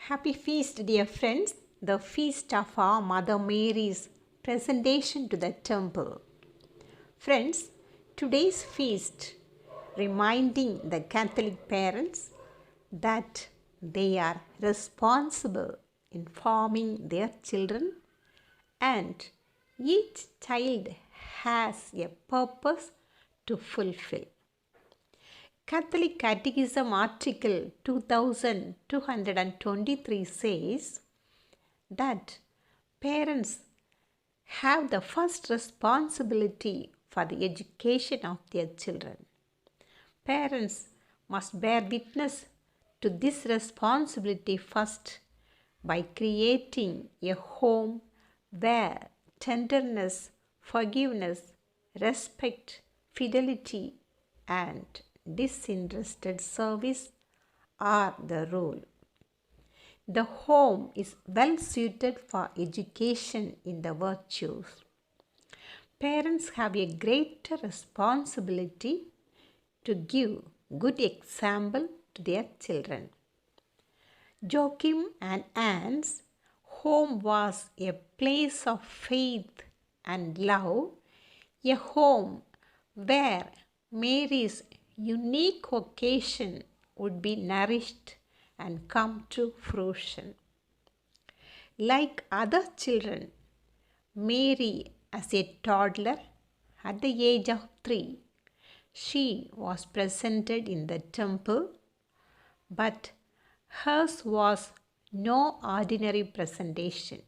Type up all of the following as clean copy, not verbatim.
Happy feast, dear friends, the feast of our Mother Mary's presentation to the temple. Friends, today's feast reminding the Catholic parents that they are responsible in forming their children and each child has a purpose to fulfill. Catholic Catechism Article 2223 says that parents have the first responsibility for the education of their children. Parents must bear witness to this responsibility first by creating a home where tenderness, forgiveness, respect, fidelity, and disinterested service are the rule. The home is well suited for education in the virtues. Parents have a greater responsibility to give good example to their children. Joachim and Anne's home was a place of faith and love, a home where Mary's unique vocation would be nourished and come to fruition. Like other children, Mary, as a toddler at the age of 3, she was presented in the temple, but hers was no ordinary presentation.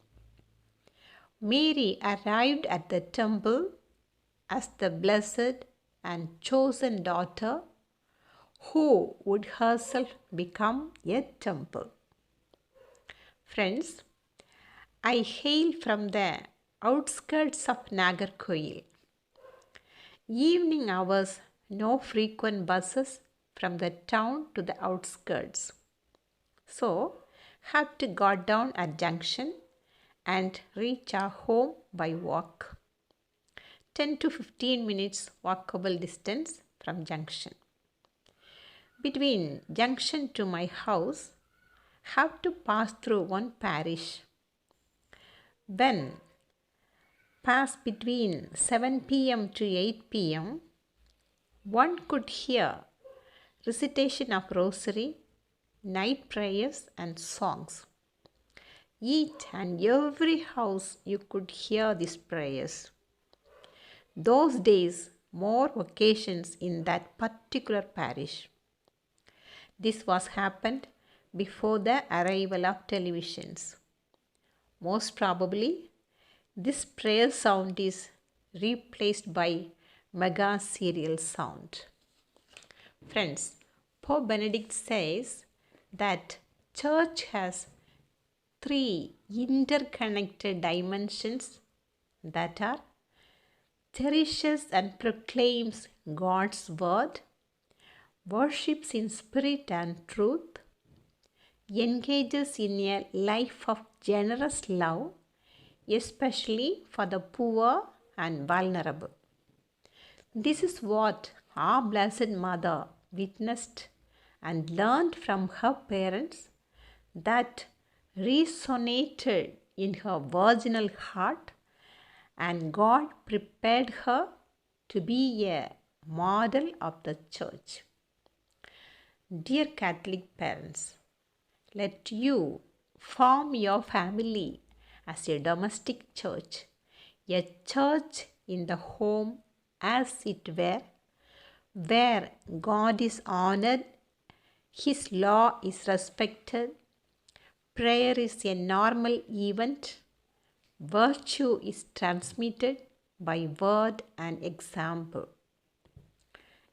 Mary arrived at the temple as the blessed and chosen daughter who would herself become a temple. Friends, I hail from the outskirts of Nagarkoil. Evening hours, no frequent buses from the town to the outskirts. So, have to go down at junction and reach our home by walk. 10 to 15 minutes walkable distance from junction. Between junction to my house, have to pass through one parish. When pass between 7 p.m. to 8 p.m., one could hear recitation of rosary, night prayers and songs. Each and every house you could hear these prayers. Those days, more occasions in that particular parish. This was happened before the arrival of televisions. Most probably, this prayer sound is replaced by mega serial sound. Friends, Pope Benedict says that church has 3 interconnected dimensions that are cherishes and proclaims God's word, worships in spirit and truth, engages in a life of generous love, especially for the poor and vulnerable. This is what our Blessed Mother witnessed and learned from her parents that resonated in her virginal heart, and God prepared her to be a model of the church. Dear Catholic parents, let you form your family as a domestic church, a church in the home as it were, where God is honored, His law is respected, prayer is a normal event, virtue is transmitted by word and example.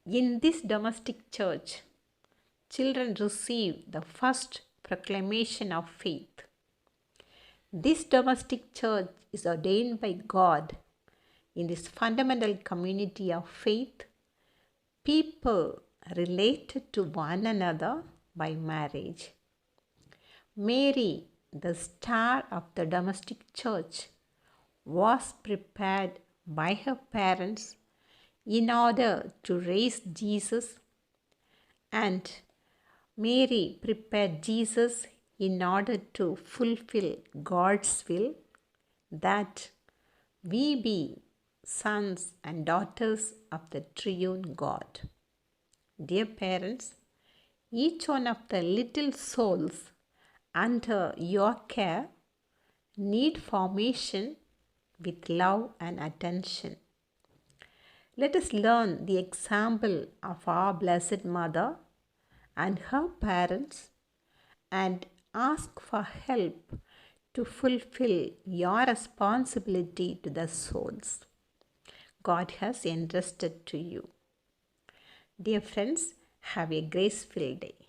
In this domestic church, children receive the first proclamation of faith. This domestic church is ordained by God. In this fundamental community of faith, people related to one another by marriage. Mary, the star of the domestic church, was prepared by her parents in order to raise Jesus, and Mary prepared Jesus in order to fulfill God's will, that we be sons and daughters of the triune God. Dear parents, each one of the little souls under your care need formation with love and attention. Let us learn the example of our Blessed Mother and her parents and ask for help to fulfill your responsibility to the souls God has entrusted to you. Dear friends, have a grace-filled day.